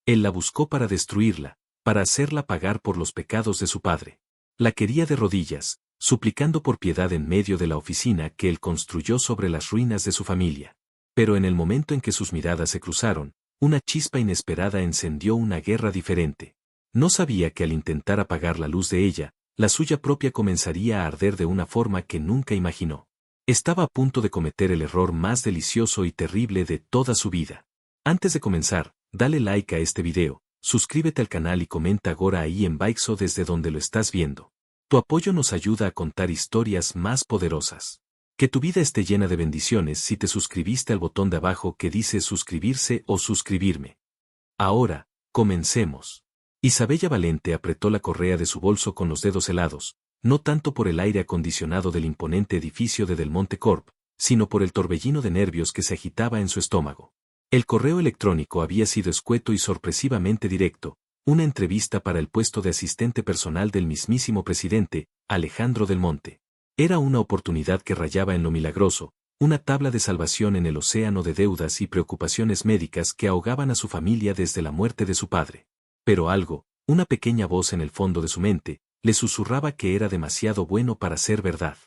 Él la buscó para destruirla, para hacerla pagar por los pecados de su padre. La quería de rodillas, suplicando por piedad en medio de la oficina que él construyó sobre las ruinas de su familia. Pero en el momento en que sus miradas se cruzaron, una chispa inesperada encendió una guerra diferente. No sabía que al intentar apagar la luz de ella, la suya propia comenzaría a arder de una forma que nunca imaginó. Estaba a punto de cometer el error más delicioso y terrible de toda su vida. Antes de comenzar, dale like a este video, suscríbete al canal y comenta ahora ahí en Baixo desde donde lo estás viendo. Tu apoyo nos ayuda a contar historias más poderosas. Que tu vida esté llena de bendiciones si te suscribiste al botón de abajo que dice suscribirse o suscribirme. Ahora, comencemos. Isabella Valente apretó la correa de su bolso con los dedos helados, no tanto por el aire acondicionado del imponente edificio de Del Monte Corp, sino por el torbellino de nervios que se agitaba en su estómago. El correo electrónico había sido escueto y sorpresivamente directo, una entrevista para el puesto de asistente personal del mismísimo presidente, Alejandro Del Monte. Era una oportunidad que rayaba en lo milagroso, una tabla de salvación en el océano de deudas y preocupaciones médicas que ahogaban a su familia desde la muerte de su padre. Pero algo, una pequeña voz en el fondo de su mente, le susurraba que era demasiado bueno para ser verdad.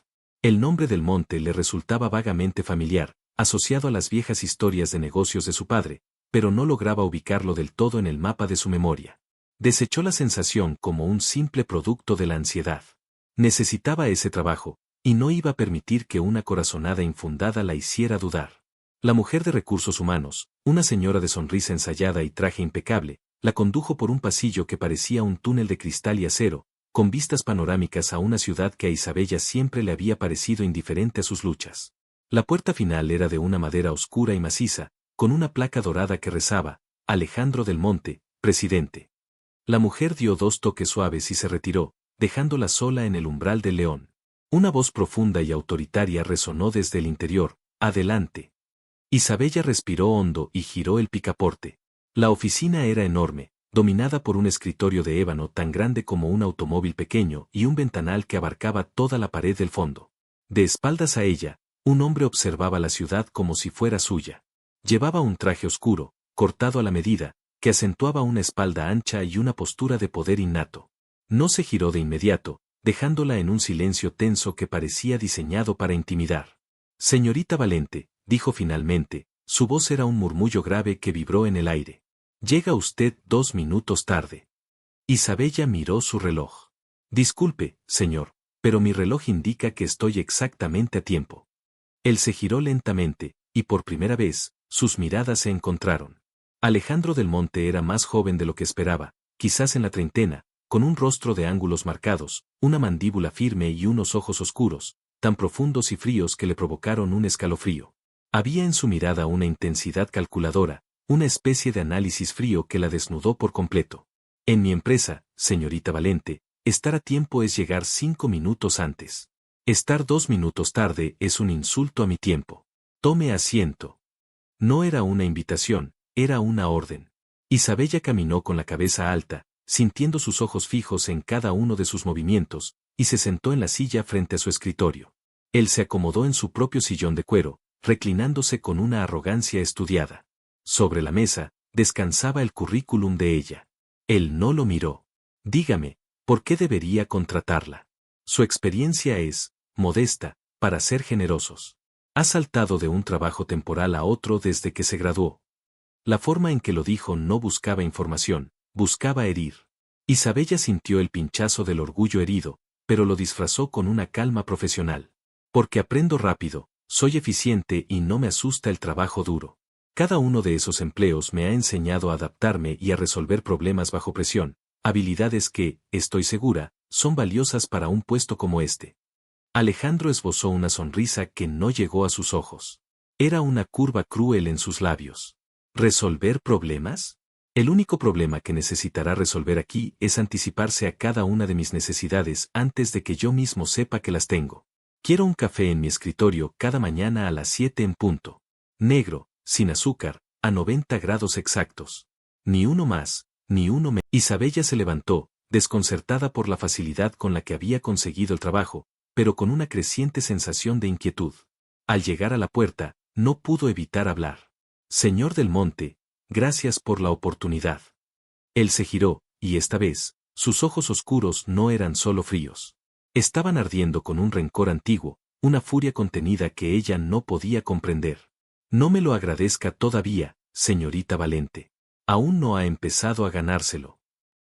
El nombre Del Monte le resultaba vagamente familiar, asociado a las viejas historias de negocios de su padre, pero no lograba ubicarlo del todo en el mapa de su memoria. Desechó la sensación como un simple producto de la ansiedad. Necesitaba ese trabajo, y no iba a permitir que una corazonada infundada la hiciera dudar. La mujer de recursos humanos, una señora de sonrisa ensayada y traje impecable, la condujo por un pasillo que parecía un túnel de cristal y acero, con vistas panorámicas a una ciudad que a Isabella siempre le había parecido indiferente a sus luchas. La puerta final era de una madera oscura y maciza, con una placa dorada que rezaba, Alejandro Del Monte, presidente. La mujer dio 2 toques suaves y se retiró, dejándola sola en el umbral del león. Una voz profunda y autoritaria resonó desde el interior, adelante. Isabella respiró hondo y giró el picaporte. La oficina era enorme, dominada por un escritorio de ébano tan grande como un automóvil pequeño y un ventanal que abarcaba toda la pared del fondo. De espaldas a ella, un hombre observaba la ciudad como si fuera suya. Llevaba un traje oscuro, cortado a la medida, que acentuaba una espalda ancha y una postura de poder innato. No se giró de inmediato, dejándola en un silencio tenso que parecía diseñado para intimidar. Señorita Valente, dijo finalmente, su voz era un murmullo grave que vibró en el aire. Llega usted 2 minutos tarde. Isabella miró su reloj. Disculpe, señor, pero mi reloj indica que estoy exactamente a tiempo. Él se giró lentamente, y por primera vez, sus miradas se encontraron. Alejandro Del Monte era más joven de lo que esperaba, quizás en la treintena, con un rostro de ángulos marcados, una mandíbula firme y unos ojos oscuros, tan profundos y fríos que le provocaron un escalofrío. Había en su mirada una intensidad calculadora, una especie de análisis frío que la desnudó por completo. En mi empresa, señorita Valente, estar a tiempo es llegar 5 minutos antes. Estar 2 minutos tarde es un insulto a mi tiempo. Tome asiento. No era una invitación, era una orden. Isabella caminó con la cabeza alta, sintiendo sus ojos fijos en cada uno de sus movimientos, y se sentó en la silla frente a su escritorio. Él se acomodó en su propio sillón de cuero, reclinándose con una arrogancia estudiada. Sobre la mesa, descansaba el currículum de ella. Él no lo miró. Dígame, ¿por qué debería contratarla? Su experiencia es, modesta, para ser generosos. Ha saltado de un trabajo temporal a otro desde que se graduó. La forma en que lo dijo no buscaba información, buscaba herir. Isabella sintió el pinchazo del orgullo herido, pero lo disfrazó con una calma profesional. Porque aprendo rápido, soy eficiente y no me asusta el trabajo duro. Cada uno de esos empleos me ha enseñado a adaptarme y a resolver problemas bajo presión, habilidades que, estoy segura, son valiosas para un puesto como este. Alejandro esbozó una sonrisa que no llegó a sus ojos. Era una curva cruel en sus labios. ¿Resolver problemas? El único problema que necesitará resolver aquí es anticiparse a cada una de mis necesidades antes de que yo mismo sepa que las tengo. Quiero un café en mi escritorio cada mañana a las 7 en punto. Negro, sin azúcar, a 90 grados exactos. Ni uno más, ni uno menos. Isabella se levantó, desconcertada por la facilidad con la que había conseguido el trabajo, pero con una creciente sensación de inquietud. Al llegar a la puerta, no pudo evitar hablar. Señor Del Monte, gracias por la oportunidad. Él se giró, y esta vez, sus ojos oscuros no eran solo fríos. Estaban ardiendo con un rencor antiguo, una furia contenida que ella no podía comprender. No me lo agradezca todavía, señorita Valente. Aún no ha empezado a ganárselo.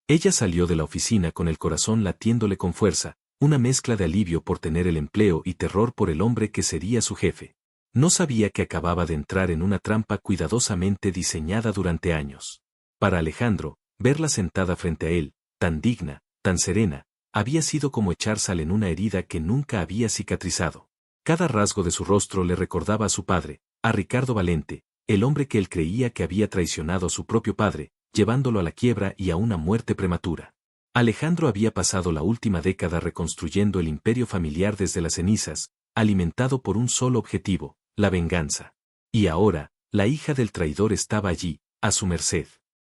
Ella salió de la oficina con el corazón latiéndole con fuerza, una mezcla de alivio por tener el empleo y terror por el hombre que sería su jefe. No sabía que acababa de entrar en una trampa cuidadosamente diseñada durante años. Para Alejandro, verla sentada frente a él, tan digna, tan serena, había sido como echar sal en una herida que nunca había cicatrizado. Cada rasgo de su rostro le recordaba a su padre, a Ricardo Valente, el hombre que él creía que había traicionado a su propio padre, llevándolo a la quiebra y a una muerte prematura. Alejandro había pasado la última década reconstruyendo el imperio familiar desde las cenizas, alimentado por un solo objetivo, la venganza. Y ahora, la hija del traidor estaba allí, a su merced.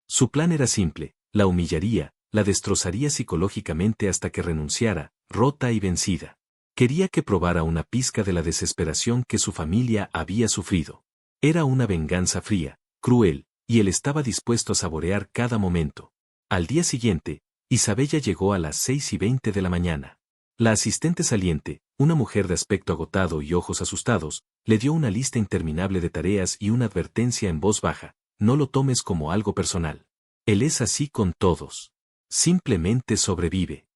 Su plan era simple, la humillaría, la destrozaría psicológicamente hasta que renunciara, rota y vencida. Quería que probara una pizca de la desesperación que su familia había sufrido. Era una venganza fría, cruel, y él estaba dispuesto a saborear cada momento. Al día siguiente, Isabella llegó a las 6:20 de la mañana. La asistente saliente, una mujer de aspecto agotado y ojos asustados, le dio una lista interminable de tareas y una advertencia en voz baja: no lo tomes como algo personal. Él es así con todos. Simplemente sobrevive.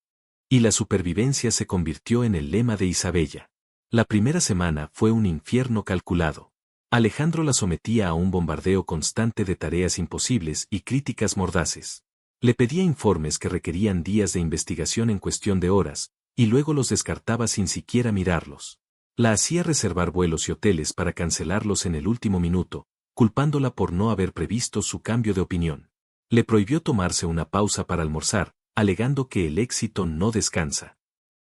Y la supervivencia se convirtió en el lema de Isabella. La primera semana fue un infierno calculado. Alejandro la sometía a un bombardeo constante de tareas imposibles y críticas mordaces. Le pedía informes que requerían días de investigación en cuestión de horas, y luego los descartaba sin siquiera mirarlos. La hacía reservar vuelos y hoteles para cancelarlos en el último minuto, culpándola por no haber previsto su cambio de opinión. Le prohibió tomarse una pausa para almorzar, alegando que el éxito no descansa.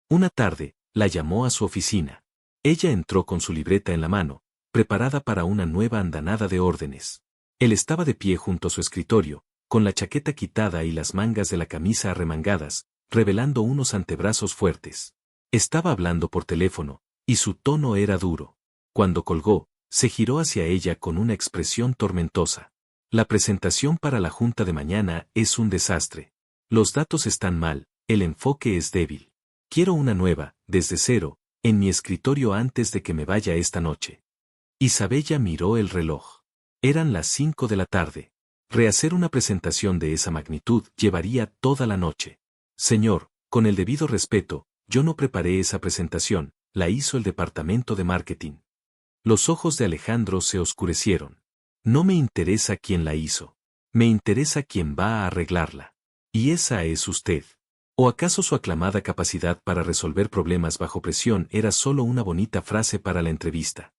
Una tarde, la llamó a su oficina. Ella entró con su libreta en la mano, preparada para una nueva andanada de órdenes. Él estaba de pie junto a su escritorio, con la chaqueta quitada y las mangas de la camisa arremangadas, revelando unos antebrazos fuertes. Estaba hablando por teléfono, y su tono era duro. Cuando colgó, se giró hacia ella con una expresión tormentosa. La presentación para la junta de mañana es un desastre. Los datos están mal, el enfoque es débil. Quiero una nueva, desde cero, en mi escritorio antes de que me vaya esta noche. Isabella miró el reloj. Eran las 5 de la tarde. Rehacer una presentación de esa magnitud llevaría toda la noche. Señor, con el debido respeto, yo no preparé esa presentación, la hizo el departamento de marketing. Los ojos de Alejandro se oscurecieron. No me interesa quién la hizo. Me interesa quién va a arreglarla. Y esa es usted. ¿O acaso su aclamada capacidad para resolver problemas bajo presión era solo una bonita frase para la entrevista?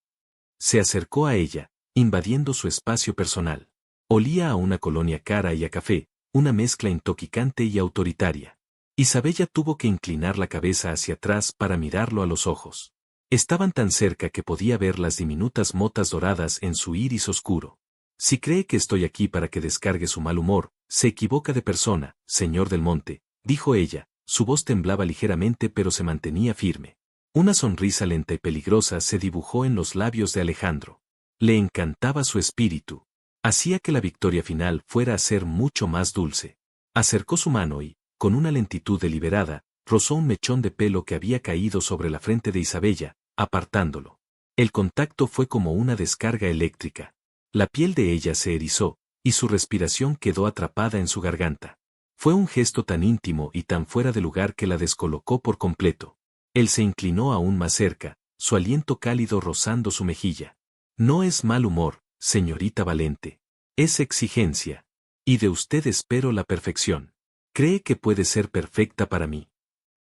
Se acercó a ella, invadiendo su espacio personal. Olía a una colonia cara y a café, una mezcla intoxicante y autoritaria. Isabella tuvo que inclinar la cabeza hacia atrás para mirarlo a los ojos. Estaban tan cerca que podía ver las diminutas motas doradas en su iris oscuro. Si cree que estoy aquí para que descargue su mal humor, se equivoca de persona, señor Del Monte, dijo ella, su voz temblaba ligeramente pero se mantenía firme. Una sonrisa lenta y peligrosa se dibujó en los labios de Alejandro. Le encantaba su espíritu. Hacía que la victoria final fuera a ser mucho más dulce. Acercó su mano y, con una lentitud deliberada, rozó un mechón de pelo que había caído sobre la frente de Isabella, apartándolo. El contacto fue como una descarga eléctrica. La piel de ella se erizó, y su respiración quedó atrapada en su garganta. Fue un gesto tan íntimo y tan fuera de lugar que la descolocó por completo. Él se inclinó aún más cerca, su aliento cálido rozando su mejilla. No es mal humor, señorita Valente. Es exigencia. Y de usted espero la perfección. ¿Cree que puede ser perfecta para mí?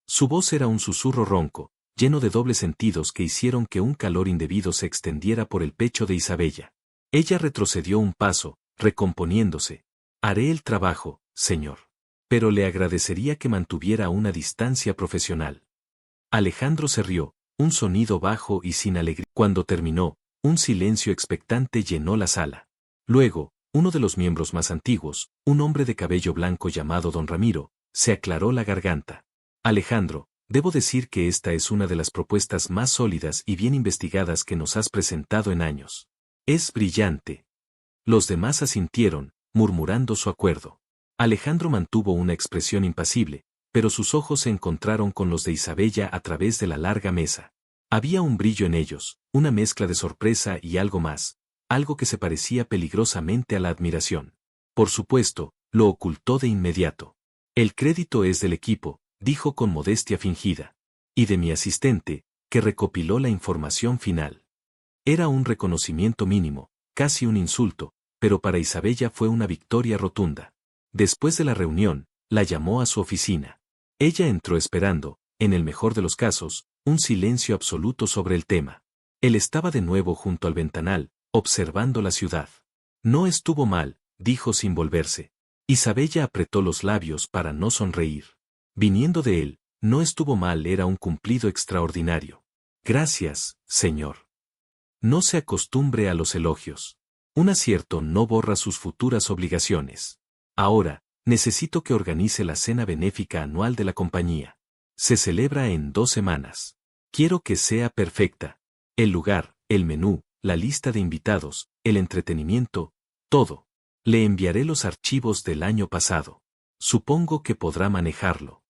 Su voz era un susurro ronco, lleno de dobles sentidos que hicieron que un calor indebido se extendiera por el pecho de Isabella. Ella retrocedió un paso, recomponiéndose. Haré el trabajo, señor. Pero le agradecería que mantuviera una distancia profesional. Alejandro se rió, un sonido bajo y sin alegría. Cuando terminó, un silencio expectante llenó la sala. Luego, uno de los miembros más antiguos, un hombre de cabello blanco llamado don Ramiro, se aclaró la garganta. Alejandro, debo decir que esta es una de las propuestas más sólidas y bien investigadas que nos has presentado en años. Es brillante. Los demás asintieron, murmurando su acuerdo. Alejandro mantuvo una expresión impasible, pero sus ojos se encontraron con los de Isabella a través de la larga mesa. Había un brillo en ellos, una mezcla de sorpresa y algo más, algo que se parecía peligrosamente a la admiración. Por supuesto, lo ocultó de inmediato. El crédito es del equipo, dijo con modestia fingida. Y de mi asistente, que recopiló la información final. Era un reconocimiento mínimo, casi un insulto, pero para Isabella fue una victoria rotunda. Después de la reunión, la llamó a su oficina. Ella entró esperando, en el mejor de los casos, un silencio absoluto sobre el tema. Él estaba de nuevo junto al ventanal, observando la ciudad. No estuvo mal, dijo sin volverse. Isabella apretó los labios para no sonreír. Viniendo de él, no estuvo mal, era un cumplido extraordinario. Gracias, señor. No se acostumbre a los elogios. Un acierto no borra sus futuras obligaciones. Ahora, necesito que organice la cena benéfica anual de la compañía. Se celebra en 2 semanas. Quiero que sea perfecta. El lugar, el menú, la lista de invitados, el entretenimiento, todo. Le enviaré los archivos del año pasado. Supongo que podrá manejarlo.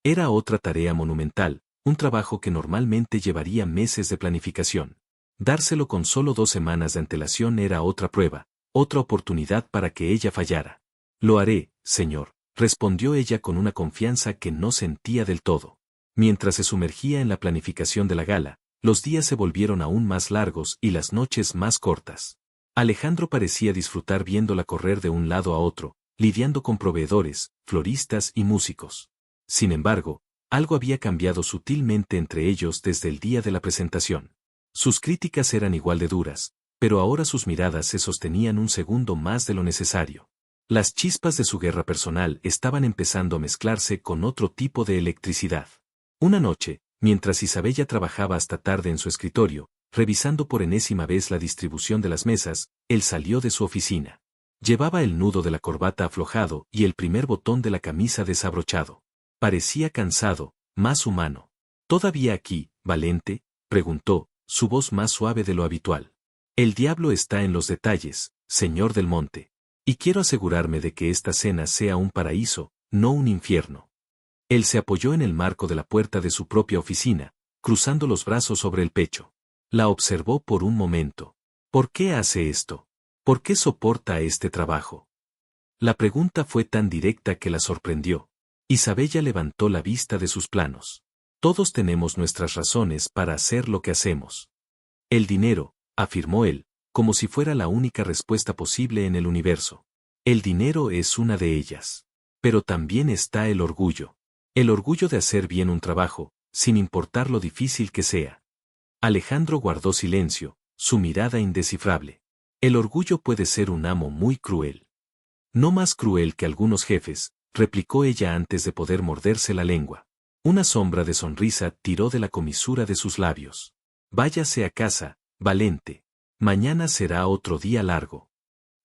Era otra tarea monumental, un trabajo que normalmente llevaría meses de planificación. Dárselo con solo 2 semanas de antelación era otra prueba, otra oportunidad para que ella fallara. Lo haré, señor, respondió ella con una confianza que no sentía del todo. Mientras se sumergía en la planificación de la gala, los días se volvieron aún más largos y las noches más cortas. Alejandro parecía disfrutar viéndola correr de un lado a otro, lidiando con proveedores, floristas y músicos. Sin embargo, algo había cambiado sutilmente entre ellos desde el día de la presentación. Sus críticas eran igual de duras, pero ahora sus miradas se sostenían un segundo más de lo necesario. Las chispas de su guerra personal estaban empezando a mezclarse con otro tipo de electricidad. Una noche, mientras Isabella trabajaba hasta tarde en su escritorio, revisando por enésima vez la distribución de las mesas, él salió de su oficina. Llevaba el nudo de la corbata aflojado y el primer botón de la camisa desabrochado. Parecía cansado, más humano. ¿Todavía aquí, Valente?, preguntó, su voz más suave de lo habitual. El diablo está en los detalles, señor del Monte. Y quiero asegurarme de que esta cena sea un paraíso, no un infierno. Él se apoyó en el marco de la puerta de su propia oficina, cruzando los brazos sobre el pecho. La observó por un momento. ¿Por qué hace esto? ¿Por qué soporta este trabajo? La pregunta fue tan directa que la sorprendió. Isabella levantó la vista de sus planos. Todos tenemos nuestras razones para hacer lo que hacemos. El dinero, afirmó él, como si fuera la única respuesta posible en el universo. El dinero es una de ellas. Pero también está el orgullo. El orgullo de hacer bien un trabajo, sin importar lo difícil que sea. Alejandro guardó silencio, su mirada indescifrable. El orgullo puede ser un amo muy cruel. No más cruel que algunos jefes, replicó ella antes de poder morderse la lengua. Una sombra de sonrisa tiró de la comisura de sus labios. Váyase a casa, Valente. Mañana será otro día largo.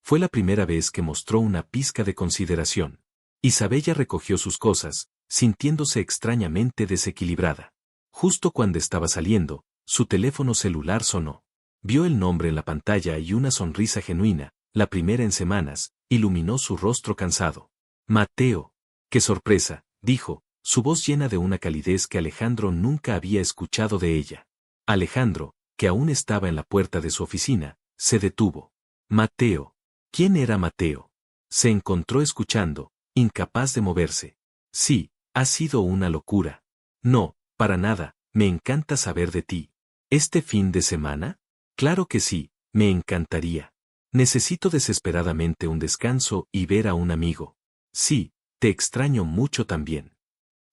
Fue la primera vez que mostró una pizca de consideración. Isabella recogió sus cosas, sintiéndose extrañamente desequilibrada. Justo cuando estaba saliendo, su teléfono celular sonó. Vio el nombre en la pantalla y una sonrisa genuina, la primera en semanas, iluminó su rostro cansado. Mateo. ¡Qué sorpresa!, dijo, su voz llena de una calidez que Alejandro nunca había escuchado de ella. Alejandro, que aún estaba en la puerta de su oficina, se detuvo. Mateo. ¿Quién era Mateo? Se encontró escuchando, incapaz de moverse. Sí, ha sido una locura. No, para nada, me encanta saber de ti. ¿Este fin de semana? Claro que sí, me encantaría. Necesito desesperadamente un descanso y ver a un amigo. Sí, te extraño mucho también.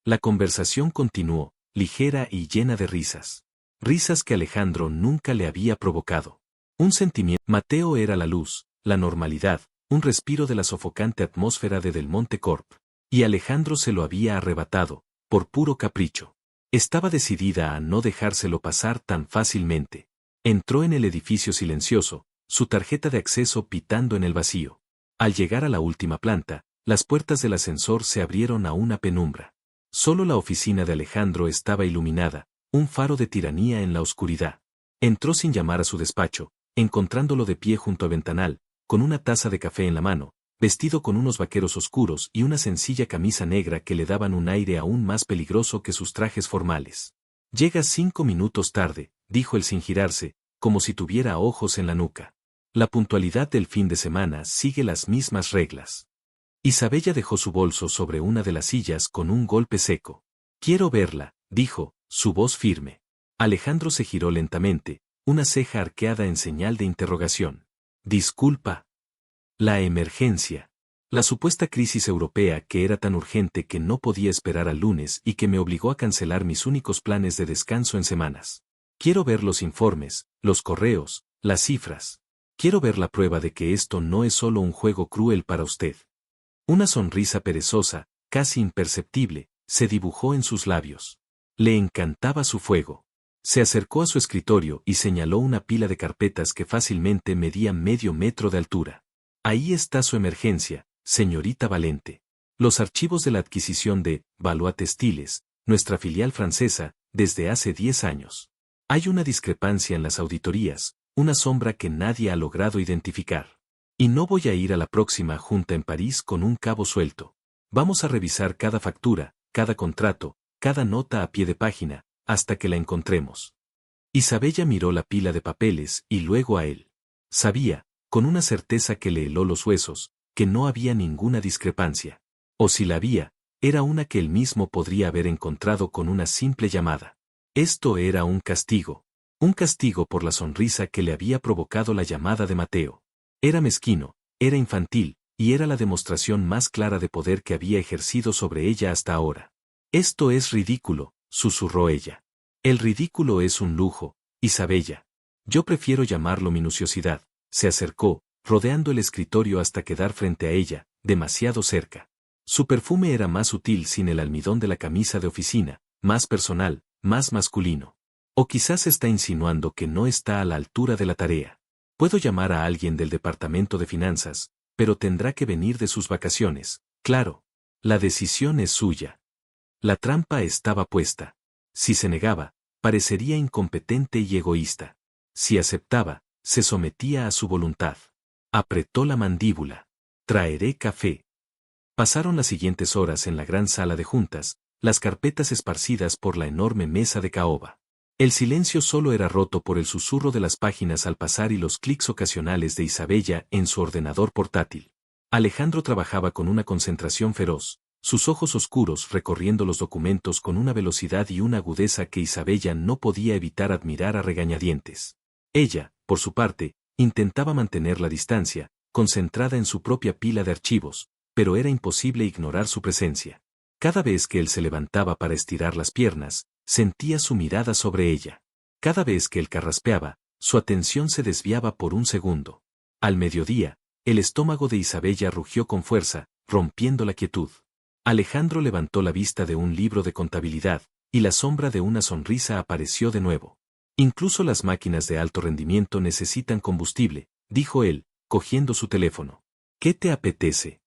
La conversación continuó, ligera y llena de risas. Risas que Alejandro nunca le había provocado. Un sentimiento. Mateo era la luz, la normalidad, un respiro de la sofocante atmósfera de Del Monte Corp. Y Alejandro se lo había arrebatado, por puro capricho. Estaba decidida a no dejárselo pasar tan fácilmente. Entró en el edificio silencioso, su tarjeta de acceso pitando en el vacío. Al llegar a la última planta, las puertas del ascensor se abrieron a una penumbra. Solo la oficina de Alejandro estaba iluminada, un faro de tiranía en la oscuridad. Entró sin llamar a su despacho, encontrándolo de pie junto al ventanal, con una taza de café en la mano, vestido con unos vaqueros oscuros y una sencilla camisa negra que le daban un aire aún más peligroso que sus trajes formales. «Llegas 5 minutos tarde», dijo él sin girarse, como si tuviera ojos en la nuca. «La puntualidad del fin de semana sigue las mismas reglas». Isabella dejó su bolso sobre una de las sillas con un golpe seco. «Quiero verla», dijo, su voz firme. Alejandro se giró lentamente, una ceja arqueada en señal de interrogación. «Disculpa». La emergencia. La supuesta crisis europea que era tan urgente que no podía esperar al lunes y que me obligó a cancelar mis únicos planes de descanso en semanas. Quiero ver los informes, los correos, las cifras. Quiero ver la prueba de que esto no es solo un juego cruel para usted. Una sonrisa perezosa, casi imperceptible, se dibujó en sus labios. Le encantaba su fuego. Se acercó a su escritorio y señaló una pila de carpetas que fácilmente medía medio metro de altura. Ahí está su emergencia, señorita Valente. Los archivos de la adquisición de Valois Textiles, nuestra filial francesa, desde hace 10 años. Hay una discrepancia en las auditorías, una sombra que nadie ha logrado identificar. Y no voy a ir a la próxima junta en París con un cabo suelto. Vamos a revisar cada factura, cada contrato, cada nota a pie de página, hasta que la encontremos. Isabella miró la pila de papeles y luego a él. Sabía, con una certeza que le heló los huesos, que no había ninguna discrepancia. O si la había, era una que él mismo podría haber encontrado con una simple llamada. Esto era un castigo por la sonrisa que le había provocado la llamada de Mateo. Era mezquino, era infantil, y era la demostración más clara de poder que había ejercido sobre ella hasta ahora. «Esto es ridículo», susurró ella. «El ridículo es un lujo, Isabella. Yo prefiero llamarlo minuciosidad». Se acercó, rodeando el escritorio hasta quedar frente a ella, demasiado cerca. Su perfume era más sutil sin el almidón de la camisa de oficina, más personal, más masculino. O quizás está insinuando que no está a la altura de la tarea. Puedo llamar a alguien del departamento de finanzas, pero tendrá que venir de sus vacaciones, claro. La decisión es suya. La trampa estaba puesta. Si se negaba, parecería incompetente y egoísta. Si aceptaba, se sometía a su voluntad. Apretó la mandíbula. «Traeré café». Pasaron las siguientes horas en la gran sala de juntas, las carpetas esparcidas por la enorme mesa de caoba. El silencio solo era roto por el susurro de las páginas al pasar y los clics ocasionales de Isabella en su ordenador portátil. Alejandro trabajaba con una concentración feroz, sus ojos oscuros recorriendo los documentos con una velocidad y una agudeza que Isabella no podía evitar admirar a regañadientes. Ella, por su parte, intentaba mantener la distancia, concentrada en su propia pila de archivos, pero era imposible ignorar su presencia. Cada vez que él se levantaba para estirar las piernas, sentía su mirada sobre ella. Cada vez que él carraspeaba, su atención se desviaba por un segundo. Al mediodía, el estómago de Isabella rugió con fuerza, rompiendo la quietud. Alejandro levantó la vista de un libro de contabilidad, y la sombra de una sonrisa apareció de nuevo. «Incluso las máquinas de alto rendimiento necesitan combustible», dijo él, cogiendo su teléfono. «¿Qué te apetece?»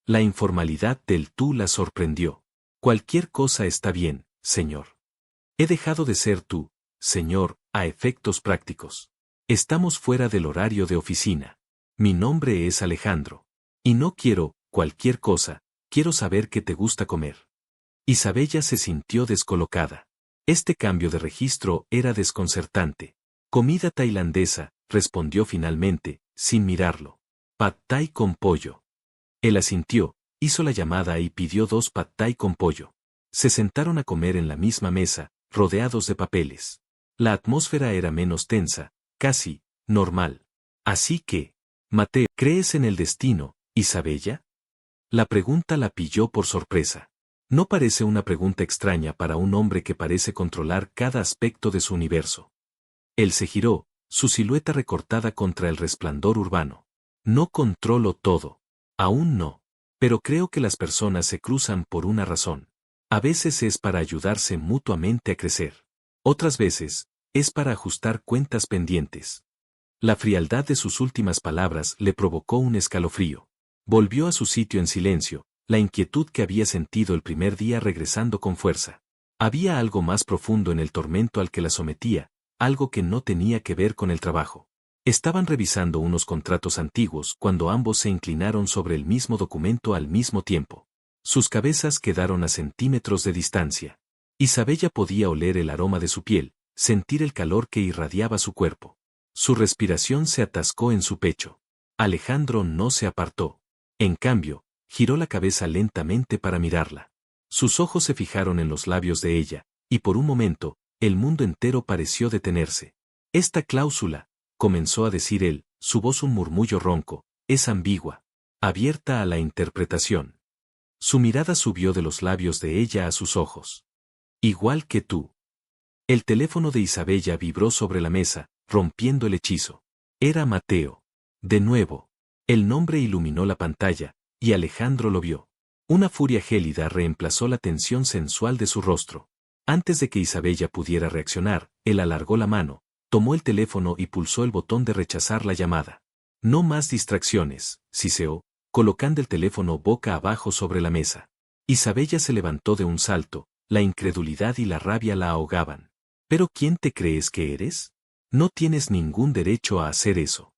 La informalidad del tú la sorprendió. «Cualquier cosa está bien, señor. He dejado de ser tú, señor, a efectos prácticos. Estamos fuera del horario de oficina. Mi nombre es Alejandro. Y no quiero, cualquier cosa, quiero saber qué te gusta comer». Isabella se sintió descolocada. Este cambio de registro era desconcertante. «Comida tailandesa», respondió finalmente, sin mirarlo. «Pad thai con pollo». Él asintió, hizo la llamada y pidió 2 pad thai con pollo. Se sentaron a comer en la misma mesa, rodeados de papeles. La atmósfera era menos tensa, casi normal. «Así que, Mateo, ¿crees en el destino, Isabella?» La pregunta la pilló por sorpresa. No parece una pregunta extraña para un hombre que parece controlar cada aspecto de su universo. Él se giró, su silueta recortada contra el resplandor urbano. «No controlo todo. Aún no. Pero creo que las personas se cruzan por una razón. A veces es para ayudarse mutuamente a crecer. Otras veces, es para ajustar cuentas pendientes». La frialdad de sus últimas palabras le provocó un escalofrío. Volvió a su sitio en silencio, la inquietud que había sentido el primer día regresando con fuerza. Había algo más profundo en el tormento al que la sometía, algo que no tenía que ver con el trabajo. Estaban revisando unos contratos antiguos cuando ambos se inclinaron sobre el mismo documento al mismo tiempo. Sus cabezas quedaron a centímetros de distancia. Isabella podía oler el aroma de su piel, sentir el calor que irradiaba su cuerpo. Su respiración se atascó en su pecho. Alejandro no se apartó. En cambio, giró la cabeza lentamente para mirarla. Sus ojos se fijaron en los labios de ella, y por un momento, el mundo entero pareció detenerse. Esta cláusula, comenzó a decir él, su voz un murmullo ronco, es ambigua, abierta a la interpretación. Su mirada subió de los labios de ella a sus ojos. Igual que tú. El teléfono de Isabella vibró sobre la mesa, rompiendo el hechizo. Era Mateo. De nuevo. El nombre iluminó la pantalla, y Alejandro lo vio. Una furia gélida reemplazó la tensión sensual de su rostro. Antes de que Isabella pudiera reaccionar, él alargó la mano, tomó el teléfono y pulsó el botón de rechazar la llamada. No más distracciones, siseó, colocando el teléfono boca abajo sobre la mesa. Isabella se levantó de un salto, la incredulidad y la rabia la ahogaban. ¿Pero quién te crees que eres? No tienes ningún derecho a hacer eso.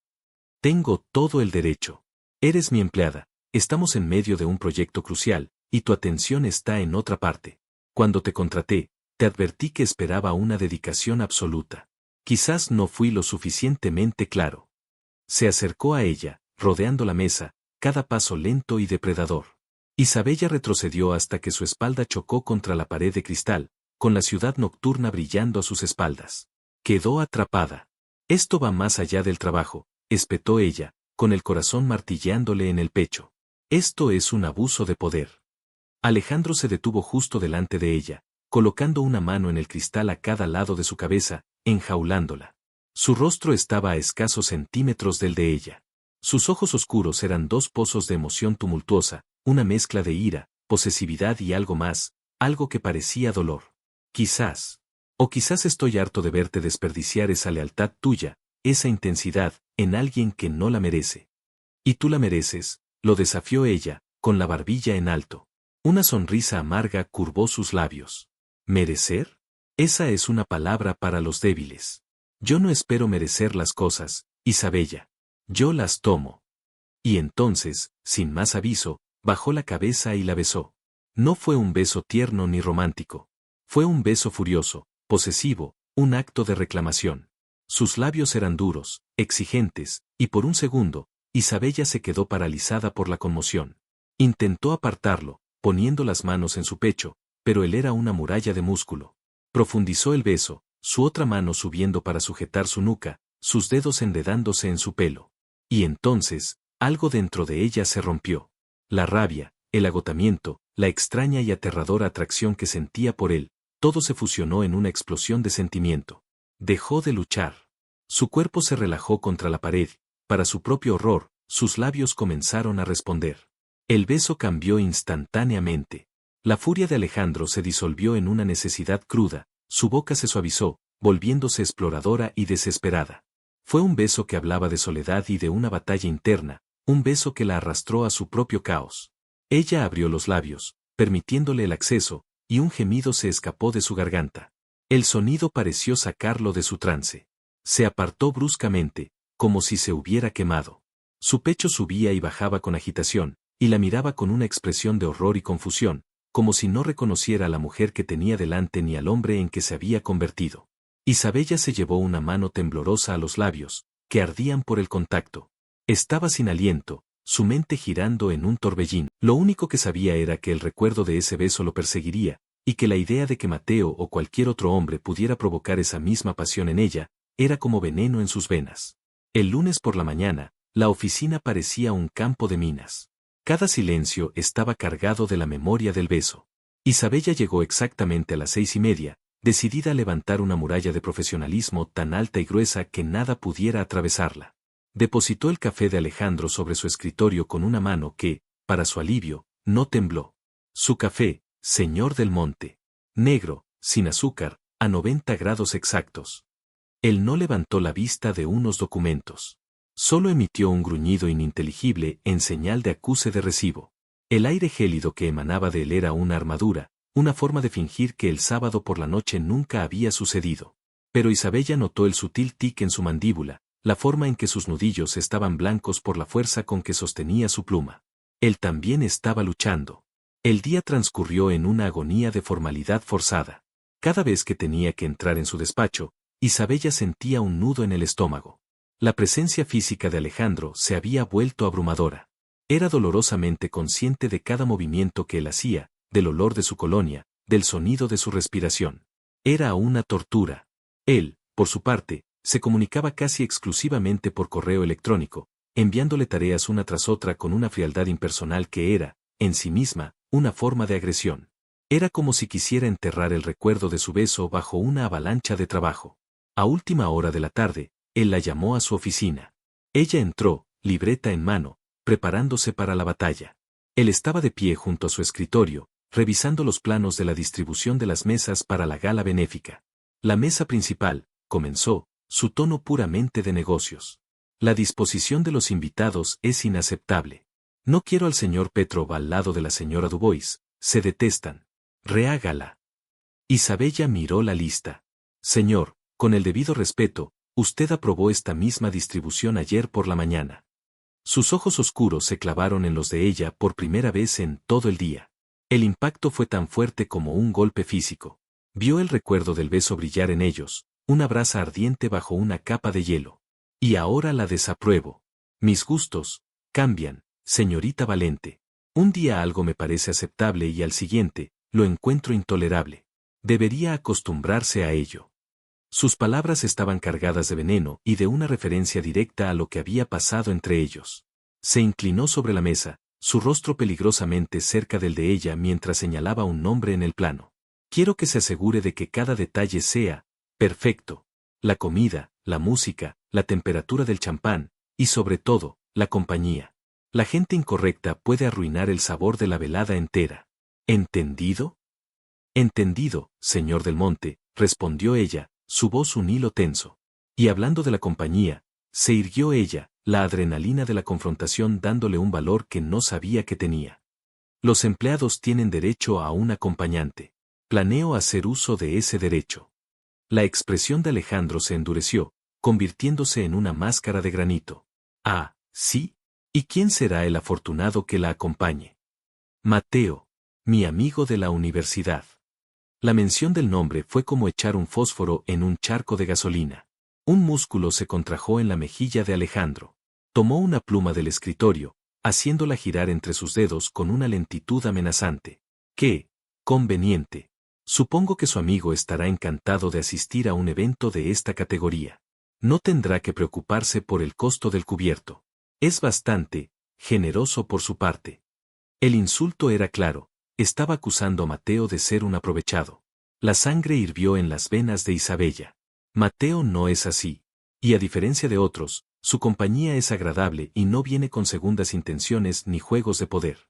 Tengo todo el derecho. Eres mi empleada, estamos en medio de un proyecto crucial, y tu atención está en otra parte. Cuando te contraté, te advertí que esperaba una dedicación absoluta. Quizás no fui lo suficientemente claro. Se acercó a ella, rodeando la mesa, cada paso lento y depredador. Isabella retrocedió hasta que su espalda chocó contra la pared de cristal, con la ciudad nocturna brillando a sus espaldas. Quedó atrapada. Esto va más allá del trabajo, espetó ella, con el corazón martilleándole en el pecho. Esto es un abuso de poder. Alejandro se detuvo justo delante de ella, colocando una mano en el cristal a cada lado de su cabeza, enjaulándola. Su rostro estaba a escasos centímetros del de ella. Sus ojos oscuros eran dos pozos de emoción tumultuosa, una mezcla de ira, posesividad y algo más, algo que parecía dolor. Quizás. O quizás estoy harto de verte desperdiciar esa lealtad tuya, esa intensidad, en alguien que no la merece. Y tú la mereces, lo desafió ella, con la barbilla en alto. Una sonrisa amarga curvó sus labios. ¿Merecer? Esa es una palabra para los débiles. Yo no espero merecer las cosas, Isabella. Yo las tomo. Y entonces, sin más aviso, bajó la cabeza y la besó. No fue un beso tierno ni romántico. Fue un beso furioso, posesivo, un acto de reclamación. Sus labios eran duros, exigentes, y por un segundo, Isabella se quedó paralizada por la conmoción. Intentó apartarlo, poniendo las manos en su pecho, pero él era una muralla de músculo. Profundizó el beso, su otra mano subiendo para sujetar su nuca, sus dedos enredándose en su pelo. Y entonces, algo dentro de ella se rompió. La rabia, el agotamiento, la extraña y aterradora atracción que sentía por él, todo se fusionó en una explosión de sentimiento. Dejó de luchar. Su cuerpo se relajó contra la pared, para su propio horror, sus labios comenzaron a responder. El beso cambió instantáneamente. La furia de Alejandro se disolvió en una necesidad cruda, su boca se suavizó, volviéndose exploradora y desesperada. Fue un beso que hablaba de soledad y de una batalla interna, un beso que la arrastró a su propio caos. Ella abrió los labios, permitiéndole el acceso, y un gemido se escapó de su garganta. El sonido pareció sacarlo de su trance. Se apartó bruscamente, como si se hubiera quemado. Su pecho subía y bajaba con agitación, y la miraba con una expresión de horror y confusión, como si no reconociera a la mujer que tenía delante ni al hombre en que se había convertido. Isabella se llevó una mano temblorosa a los labios, que ardían por el contacto. Estaba sin aliento, su mente girando en un torbellino. Lo único que sabía era que el recuerdo de ese beso lo perseguiría, y que la idea de que Mateo o cualquier otro hombre pudiera provocar esa misma pasión en ella, era como veneno en sus venas. El lunes por la mañana, la oficina parecía un campo de minas. Cada silencio estaba cargado de la memoria del beso. Isabella llegó exactamente a las 6:30, decidida a levantar una muralla de profesionalismo tan alta y gruesa que nada pudiera atravesarla. Depositó el café de Alejandro sobre su escritorio con una mano que, para su alivio, no tembló. Su café, señor del monte. Negro, sin azúcar, a 90 grados exactos. Él no levantó la vista de unos documentos. Solo emitió un gruñido ininteligible en señal de acuse de recibo. El aire gélido que emanaba de él era una armadura, una forma de fingir que el sábado por la noche nunca había sucedido. Pero Isabella notó el sutil tic en su mandíbula, la forma en que sus nudillos estaban blancos por la fuerza con que sostenía su pluma. Él también estaba luchando. El día transcurrió en una agonía de formalidad forzada. Cada vez que tenía que entrar en su despacho, Isabella sentía un nudo en el estómago. La presencia física de Alejandro se había vuelto abrumadora. Era dolorosamente consciente de cada movimiento que él hacía, del olor de su colonia, del sonido de su respiración. Era una tortura. Él, por su parte, se comunicaba casi exclusivamente por correo electrónico, enviándole tareas una tras otra con una frialdad impersonal que era, en sí misma, una forma de agresión. Era como si quisiera enterrar el recuerdo de su beso bajo una avalancha de trabajo. A última hora de la tarde, él la llamó a su oficina. Ella entró, libreta en mano, preparándose para la batalla. Él estaba de pie junto a su escritorio, revisando los planos de la distribución de las mesas para la gala benéfica. La mesa principal, comenzó, su tono puramente de negocios. La disposición de los invitados es inaceptable. No quiero al señor Petrov al lado de la señora Dubois, se detestan. Rehágala. Isabella miró la lista. Señor, con el debido respeto, usted aprobó esta misma distribución ayer por la mañana. Sus ojos oscuros se clavaron en los de ella por primera vez en todo el día. El impacto fue tan fuerte como un golpe físico. Vio el recuerdo del beso brillar en ellos, una brasa ardiente bajo una capa de hielo. Y ahora la desapruebo. Mis gustos cambian, señorita Valente. Un día algo me parece aceptable y al siguiente, lo encuentro intolerable. Debería acostumbrarse a ello. Sus palabras estaban cargadas de veneno y de una referencia directa a lo que había pasado entre ellos. Se inclinó sobre la mesa, su rostro peligrosamente cerca del de ella mientras señalaba un nombre en el plano. Quiero que se asegure de que cada detalle sea perfecto. La comida, la música, la temperatura del champán, y sobre todo, la compañía. La gente incorrecta puede arruinar el sabor de la velada entera. ¿Entendido? Entendido, señor Del Monte, respondió ella, su voz un hilo tenso. Y hablando de la compañía, se irguió ella, la adrenalina de la confrontación dándole un valor que no sabía que tenía. Los empleados tienen derecho a un acompañante. Planeo hacer uso de ese derecho. La expresión de Alejandro se endureció, convirtiéndose en una máscara de granito. Ah, ¿sí? ¿Y quién será el afortunado que la acompañe? Mateo, mi amigo de la universidad. La mención del nombre fue como echar un fósforo en un charco de gasolina. Un músculo se contrajo en la mejilla de Alejandro. Tomó una pluma del escritorio, haciéndola girar entre sus dedos con una lentitud amenazante. ¡Qué conveniente! Supongo que su amigo estará encantado de asistir a un evento de esta categoría. No tendrá que preocuparse por el costo del cubierto. Es bastante generoso por su parte. El insulto era claro, estaba acusando a Mateo de ser un aprovechado. La sangre hirvió en las venas de Isabella. Mateo no es así. Y a diferencia de otros, su compañía es agradable y no viene con segundas intenciones ni juegos de poder.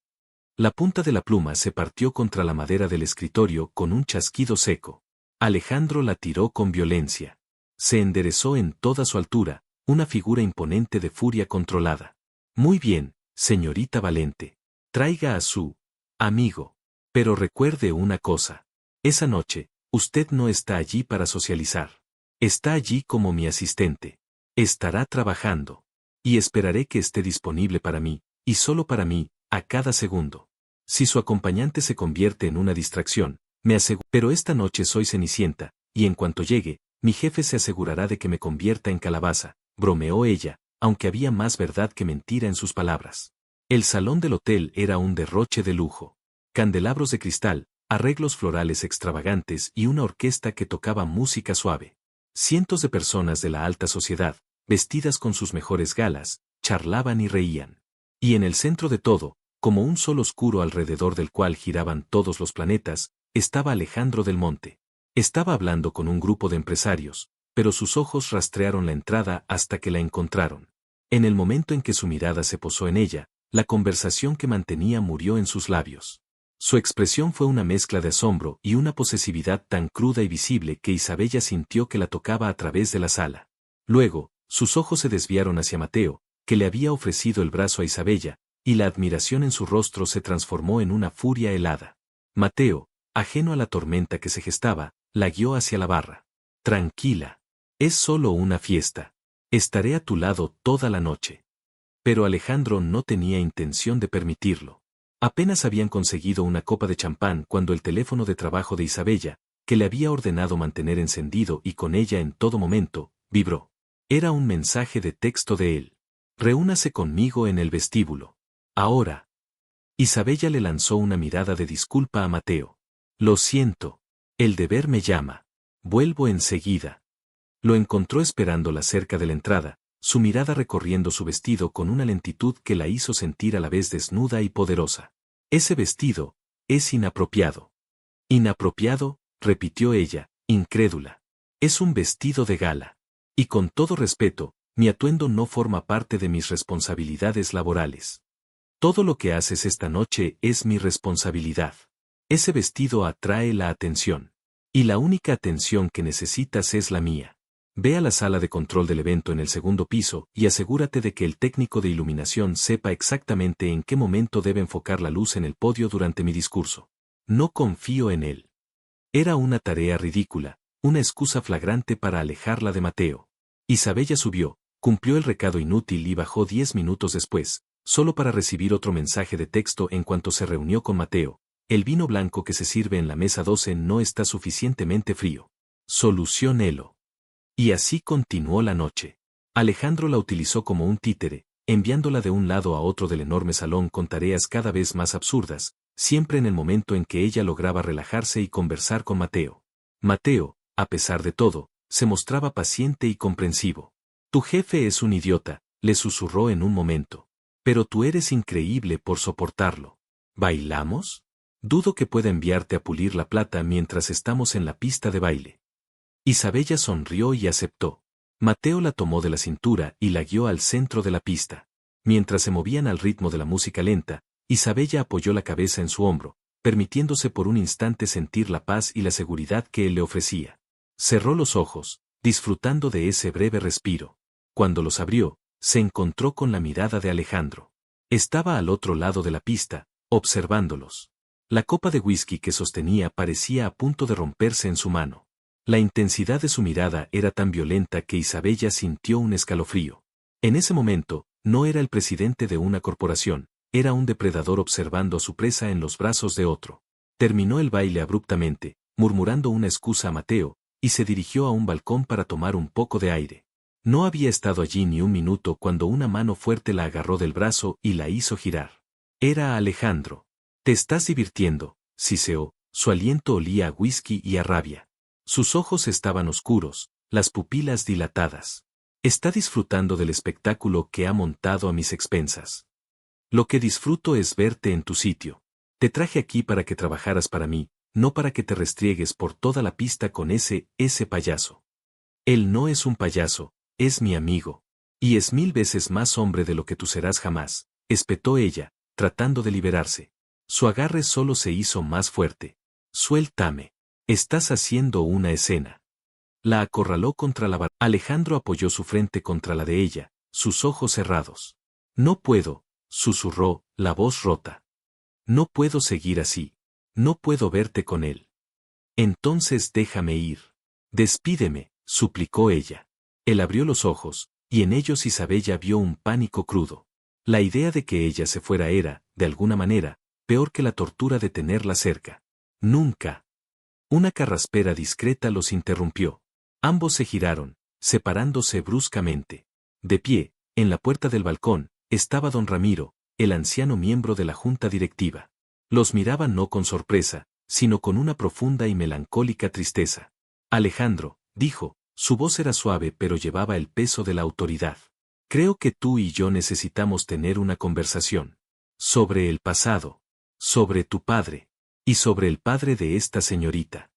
La punta de la pluma se partió contra la madera del escritorio con un chasquido seco. Alejandro la tiró con violencia. Se enderezó en toda su altura, una figura imponente de furia controlada. Muy bien, señorita Valente. Traiga a su amigo. Pero recuerde una cosa. Esa noche, usted no está allí para socializar. Está allí como mi asistente. Estará trabajando. Y esperaré que esté disponible para mí, y solo para mí, a cada segundo. Si su acompañante se convierte en una distracción, me aseguro. Pero esta noche soy Cenicienta, y en cuanto llegue, mi jefe se asegurará de que me convierta en calabaza, bromeó ella, aunque había más verdad que mentira en sus palabras. El salón del hotel era un derroche de lujo. Candelabros de cristal, arreglos florales extravagantes y una orquesta que tocaba música suave. Cientos de personas de la alta sociedad, vestidas con sus mejores galas, charlaban y reían. Y en el centro de todo, como un sol oscuro alrededor del cual giraban todos los planetas, estaba Alejandro Del Monte. Estaba hablando con un grupo de empresarios, pero sus ojos rastrearon la entrada hasta que la encontraron. En el momento en que su mirada se posó en ella, la conversación que mantenía murió en sus labios. Su expresión fue una mezcla de asombro y una posesividad tan cruda y visible que Isabella sintió que la tocaba a través de la sala. Luego, sus ojos se desviaron hacia Mateo, que le había ofrecido el brazo a Isabella, y la admiración en su rostro se transformó en una furia helada. Mateo, ajeno a la tormenta que se gestaba, la guió hacia la barra. Tranquila. Es solo una fiesta. Estaré a tu lado toda la noche. Pero Alejandro no tenía intención de permitirlo. Apenas habían conseguido una copa de champán cuando el teléfono de trabajo de Isabella, que le había ordenado mantener encendido y con ella en todo momento, vibró. Era un mensaje de texto de él. Reúnase conmigo en el vestíbulo. Ahora. Isabella le lanzó una mirada de disculpa a Mateo. Lo siento. El deber me llama. Vuelvo enseguida. Lo encontró esperándola cerca de la entrada, su mirada recorriendo su vestido con una lentitud que la hizo sentir a la vez desnuda y poderosa. Ese vestido es inapropiado. Inapropiado, repitió ella, incrédula. Es un vestido de gala. Y con todo respeto, mi atuendo no forma parte de mis responsabilidades laborales. Todo lo que haces esta noche es mi responsabilidad. Ese vestido atrae la atención. Y la única atención que necesitas es la mía. Ve a la sala de control del evento en el segundo piso y asegúrate de que el técnico de iluminación sepa exactamente en qué momento debe enfocar la luz en el podio durante mi discurso. No confío en él. Era una tarea ridícula, una excusa flagrante para alejarla de Mateo. Isabella subió, cumplió el recado inútil y bajó 10 minutos después, solo para recibir otro mensaje de texto en cuanto se reunió con Mateo. El vino blanco que se sirve en la mesa 12 no está suficientemente frío. Soluciónelo. Y así continuó la noche. Alejandro la utilizó como un títere, enviándola de un lado a otro del enorme salón con tareas cada vez más absurdas, siempre en el momento en que ella lograba relajarse y conversar con Mateo. Mateo, a pesar de todo, se mostraba paciente y comprensivo. Tu jefe es un idiota, le susurró en un momento. Pero tú eres increíble por soportarlo. ¿Bailamos? Dudo que pueda enviarte a pulir la plata mientras estamos en la pista de baile. Isabella sonrió y aceptó. Mateo la tomó de la cintura y la guió al centro de la pista. Mientras se movían al ritmo de la música lenta, Isabella apoyó la cabeza en su hombro, permitiéndose por un instante sentir la paz y la seguridad que él le ofrecía. Cerró los ojos, disfrutando de ese breve respiro. Cuando los abrió, se encontró con la mirada de Alejandro. Estaba al otro lado de la pista, observándolos. La copa de whisky que sostenía parecía a punto de romperse en su mano. La intensidad de su mirada era tan violenta que Isabella sintió un escalofrío. En ese momento, no era el presidente de una corporación, era un depredador observando a su presa en los brazos de otro. Terminó el baile abruptamente, murmurando una excusa a Mateo, y se dirigió a un balcón para tomar un poco de aire. No había estado allí ni un minuto cuando una mano fuerte la agarró del brazo y la hizo girar. Era Alejandro. «¿Te estás divirtiendo?», siseó, su aliento olía a whisky y a rabia. Sus ojos estaban oscuros, las pupilas dilatadas. «Está disfrutando del espectáculo que ha montado a mis expensas. Lo que disfruto es verte en tu sitio. Te traje aquí para que trabajaras para mí, no para que te restriegues por toda la pista con ese payaso. Él no es un payaso, es mi amigo. Y es 1000 veces más hombre de lo que tú serás jamás», espetó ella, tratando de liberarse. Su agarre solo se hizo más fuerte. «Suéltame. Estás haciendo una escena». La acorraló contra la barra. Alejandro apoyó su frente contra la de ella, sus ojos cerrados. «No puedo», susurró, la voz rota. «No puedo seguir así. No puedo verte con él». «Entonces déjame ir. Despídeme», suplicó ella. Él abrió los ojos, y en ellos Isabella vio un pánico crudo. La idea de que ella se fuera era, de alguna manera, peor que la tortura de tenerla cerca. «Nunca». Una carraspera discreta los interrumpió. Ambos se giraron, separándose bruscamente. De pie, en la puerta del balcón, estaba don Ramiro, el anciano miembro de la junta directiva. Los miraba no con sorpresa, sino con una profunda y melancólica tristeza. «Alejandro», dijo, su voz era suave pero llevaba el peso de la autoridad. «Creo que tú y yo necesitamos tener una conversación. Sobre el pasado. Sobre tu padre. Y sobre el padre de esta señorita».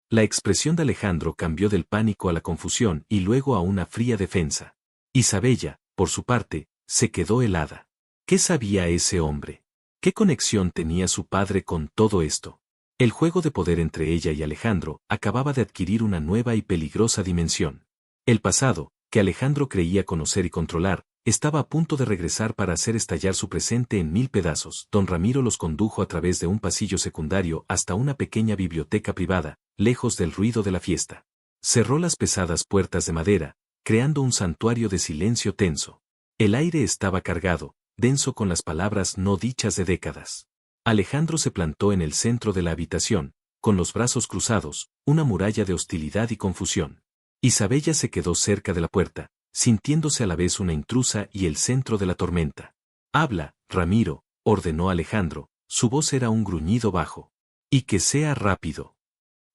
La expresión de Alejandro cambió del pánico a la confusión y luego a una fría defensa. Isabella, por su parte, se quedó helada. ¿Qué sabía ese hombre? ¿Qué conexión tenía su padre con todo esto? El juego de poder entre ella y Alejandro acababa de adquirir una nueva y peligrosa dimensión. El pasado, que Alejandro creía conocer y controlar, estaba a punto de regresar para hacer estallar su presente en 1000 pedazos. Don Ramiro los condujo a través de un pasillo secundario hasta una pequeña biblioteca privada, lejos del ruido de la fiesta. Cerró las pesadas puertas de madera, creando un santuario de silencio tenso. El aire estaba cargado, denso con las palabras no dichas de décadas. Alejandro se plantó en el centro de la habitación, con los brazos cruzados, una muralla de hostilidad y confusión. Isabella se quedó cerca de la puerta, sintiéndose a la vez una intrusa y el centro de la tormenta. «Habla, Ramiro», ordenó Alejandro, su voz era un gruñido bajo. «Y que sea rápido».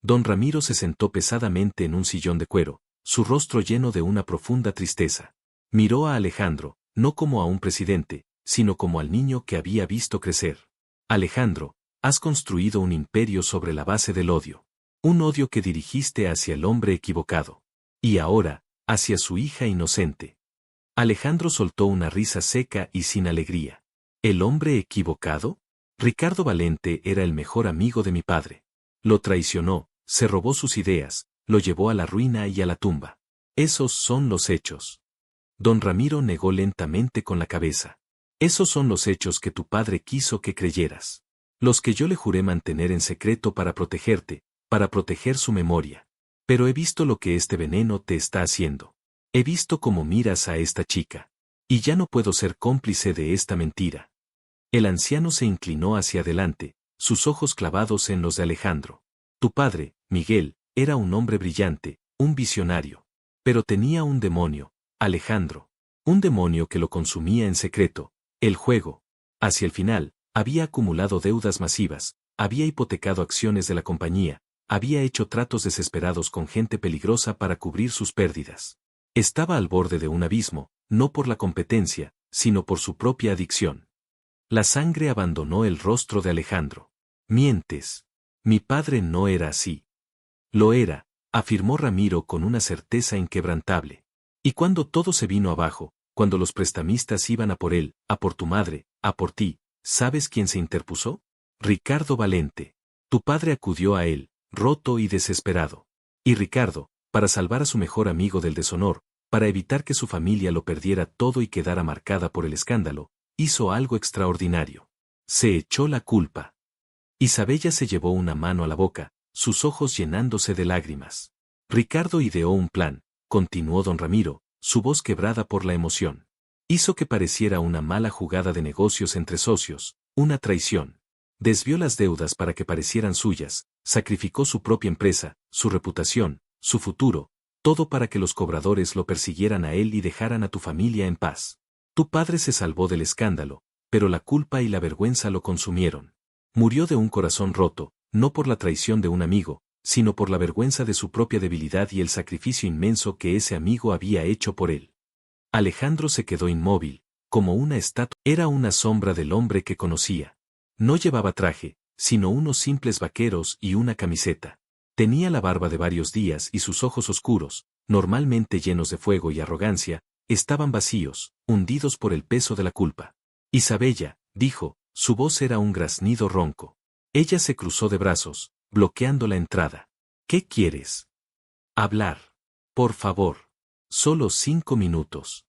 Don Ramiro se sentó pesadamente en un sillón de cuero, su rostro lleno de una profunda tristeza. Miró a Alejandro, no como a un presidente, sino como al niño que había visto crecer. «Alejandro, has construido un imperio sobre la base del odio. Un odio que dirigiste hacia el hombre equivocado. Y ahora, hacia su hija inocente». Alejandro soltó una risa seca y sin alegría. ¿El hombre equivocado? Ricardo Valente era el mejor amigo de mi padre. Lo traicionó, se robó sus ideas, lo llevó a la ruina y a la tumba. Esos son los hechos. Don Ramiro negó lentamente con la cabeza. Esos son los hechos que tu padre quiso que creyeras. Los que yo le juré mantener en secreto para protegerte, para proteger su memoria. Pero he visto lo que este veneno te está haciendo. He visto cómo miras a esta chica. Y ya no puedo ser cómplice de esta mentira. El anciano se inclinó hacia adelante, sus ojos clavados en los de Alejandro. Tu padre, Miguel, era un hombre brillante, un visionario. Pero tenía un demonio, Alejandro. Un demonio que lo consumía en secreto. El juego. Hacia el final, había acumulado deudas masivas, había hipotecado acciones de la compañía, había hecho tratos desesperados con gente peligrosa para cubrir sus pérdidas. Estaba al borde de un abismo, no por la competencia, sino por su propia adicción. La sangre abandonó el rostro de Alejandro. Mientes. Mi padre no era así. Lo era, afirmó Ramiro con una certeza inquebrantable. Y cuando todo se vino abajo, cuando los prestamistas iban a por él, a por tu madre, a por ti, ¿sabes quién se interpuso? Ricardo Valente. Tu padre acudió a él, roto y desesperado. Y Ricardo, para salvar a su mejor amigo del deshonor, para evitar que su familia lo perdiera todo y quedara marcada por el escándalo, hizo algo extraordinario. Se echó la culpa. Isabella se llevó una mano a la boca, sus ojos llenándose de lágrimas. Ricardo ideó un plan, continuó don Ramiro, su voz quebrada por la emoción. Hizo que pareciera una mala jugada de negocios entre socios, una traición. Desvió las deudas para que parecieran suyas, sacrificó su propia empresa, su reputación, su futuro, todo para que los cobradores lo persiguieran a él y dejaran a tu familia en paz. Tu padre se salvó del escándalo, pero la culpa y la vergüenza lo consumieron. Murió de un corazón roto, no por la traición de un amigo, sino por la vergüenza de su propia debilidad y el sacrificio inmenso que ese amigo había hecho por él. Alejandro se quedó inmóvil, como una estatua. Era una sombra del hombre que conocía. No llevaba traje, sino unos simples vaqueros y una camiseta. Tenía la barba de varios días y sus ojos oscuros, normalmente llenos de fuego y arrogancia, estaban vacíos, hundidos por el peso de la culpa. Isabella, dijo, su voz era un graznido ronco. Ella se cruzó de brazos, bloqueando la entrada. ¿Qué quieres? Hablar. Por favor. Solo 5 minutos.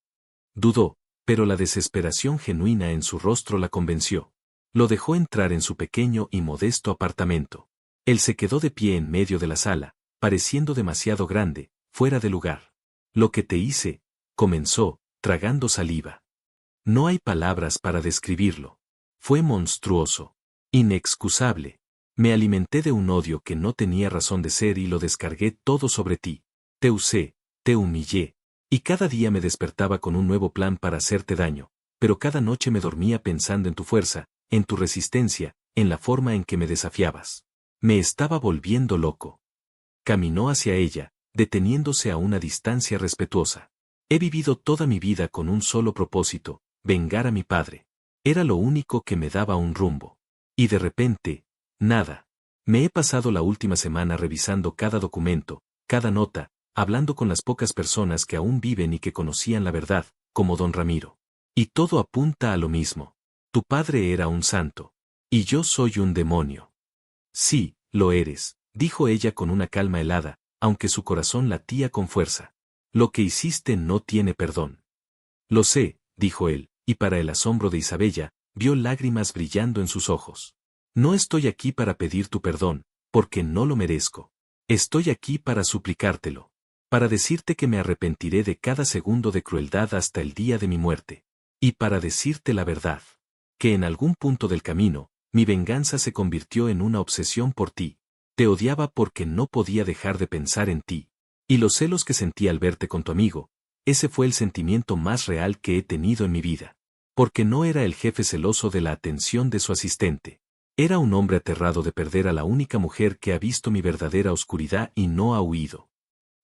Dudó, pero la desesperación genuina en su rostro la convenció. Lo dejó entrar en su pequeño y modesto apartamento. Él se quedó de pie en medio de la sala, pareciendo demasiado grande, fuera de lugar. Lo que te hice, comenzó, tragando saliva. No hay palabras para describirlo. Fue monstruoso. Inexcusable. Me alimenté de un odio que no tenía razón de ser y lo descargué todo sobre ti. Te usé, te humillé. Y cada día me despertaba con un nuevo plan para hacerte daño, pero cada noche me dormía pensando en tu fuerza, en tu resistencia, en la forma en que me desafiabas. Me estaba volviendo loco. Caminó hacia ella, deteniéndose a una distancia respetuosa. He vivido toda mi vida con un solo propósito, vengar a mi padre. Era lo único que me daba un rumbo. Y de repente, nada. Me he pasado la última semana revisando cada documento, cada nota, hablando con las pocas personas que aún viven y que conocían la verdad, como don Ramiro. Y todo apunta a lo mismo. Tu padre era un santo. Y yo soy un demonio. Sí, lo eres, dijo ella con una calma helada, aunque su corazón latía con fuerza. Lo que hiciste no tiene perdón. Lo sé, dijo él, y para el asombro de Isabella, vio lágrimas brillando en sus ojos. No estoy aquí para pedir tu perdón, porque no lo merezco. Estoy aquí para suplicártelo. para decirte que me arrepentiré de cada segundo de crueldad hasta el día de mi muerte. Y para decirte la verdad, que en algún punto del camino, mi venganza se convirtió en una obsesión por ti. Te odiaba porque no podía dejar de pensar en ti. Y los celos que sentí al verte con tu amigo, ese fue el sentimiento más real que he tenido en mi vida. Porque no era el jefe celoso de la atención de su asistente. Era un hombre aterrado de perder a la única mujer que ha visto mi verdadera oscuridad y no ha huido.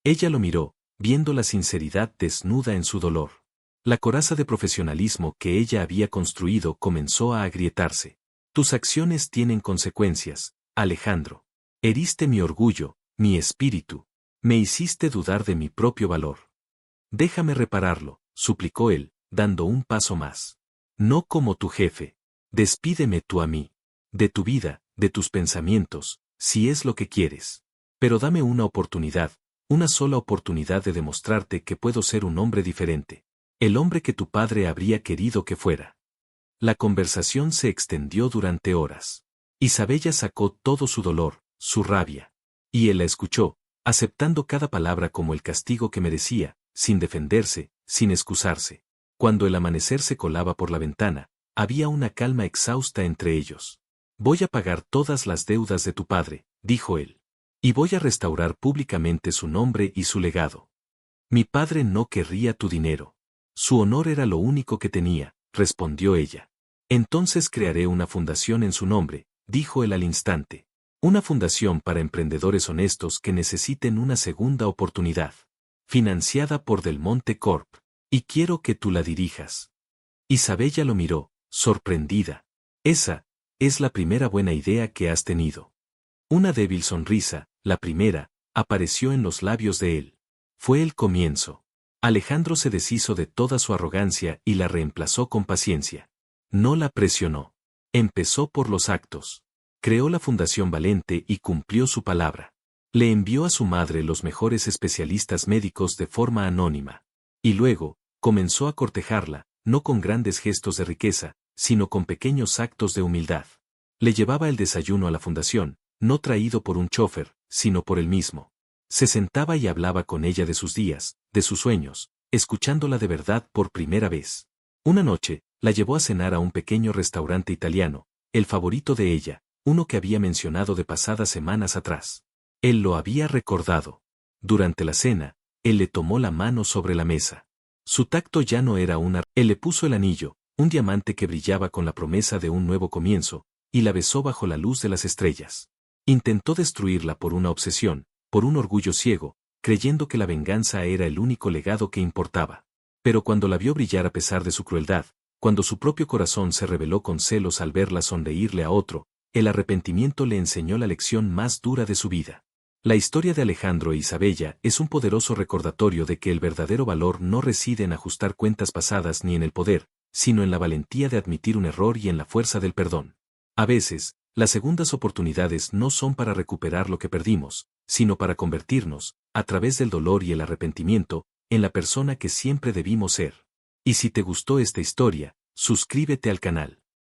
Ella lo miró, viendo la sinceridad desnuda en su dolor. La coraza de profesionalismo que ella había construido comenzó a agrietarse. Tus acciones tienen consecuencias, Alejandro. Heriste mi orgullo, mi espíritu. Me hiciste dudar de mi propio valor. Déjame repararlo, suplicó él, dando un paso más. No como tu jefe. Despídeme tú a mí. De tu vida, de tus pensamientos, si es lo que quieres. Pero dame una oportunidad, una sola oportunidad de demostrarte que puedo ser un hombre diferente. El hombre que tu padre habría querido que fuera. La conversación se extendió durante horas. Isabella sacó todo su dolor, su rabia. Y él la escuchó, aceptando cada palabra como el castigo que merecía, sin defenderse, sin excusarse. Cuando el amanecer se colaba por la ventana, había una calma exhausta entre ellos. Voy a pagar todas las deudas de tu padre, dijo él. Y voy a restaurar públicamente su nombre y su legado. Mi padre no querría tu dinero. Su honor era lo único que tenía, respondió ella. Entonces crearé una fundación en su nombre, dijo él al instante. Una fundación para emprendedores honestos que necesiten una segunda oportunidad. Financiada por Del Monte Corp. Y quiero que tú la dirijas. Isabella lo miró, sorprendida. Esa es la primera buena idea que has tenido. Una débil sonrisa, la primera, apareció en los labios de él. Fue el comienzo. Alejandro se deshizo de toda su arrogancia y la reemplazó con paciencia. No la presionó. Empezó por los actos. Creó la Fundación Valente y cumplió su palabra. Le envió a su madre los mejores especialistas médicos de forma anónima. Y luego, comenzó a cortejarla, no con grandes gestos de riqueza, sino con pequeños actos de humildad. Le llevaba el desayuno a la fundación, no traído por un chofer, sino por él mismo. Se sentaba y hablaba con ella de sus días, de sus sueños, escuchándola de verdad por primera vez. Una noche, la llevó a cenar a un pequeño restaurante italiano, el favorito de ella, uno que había mencionado de pasadas semanas atrás. Él lo había recordado. Durante la cena, él le tomó la mano sobre la mesa. Su tacto ya no era una... Él le puso el anillo, un diamante que brillaba con la promesa de un nuevo comienzo, y la besó bajo la luz de las estrellas. Intentó destruirla por una obsesión, por un orgullo ciego, creyendo que la venganza era el único legado que importaba. Pero cuando la vio brillar a pesar de su crueldad, cuando su propio corazón se rebeló con celos al verla sonreírle a otro, el arrepentimiento le enseñó la lección más dura de su vida. La historia de Alejandro e Isabella es un poderoso recordatorio de que el verdadero valor no reside en ajustar cuentas pasadas ni en el poder, sino en la valentía de admitir un error y en la fuerza del perdón. A veces, las segundas oportunidades no son para recuperar lo que perdimos, sino para convertirnos, a través del dolor y el arrepentimiento, en la persona que siempre debimos ser. Y si te gustó esta historia, suscríbete al canal.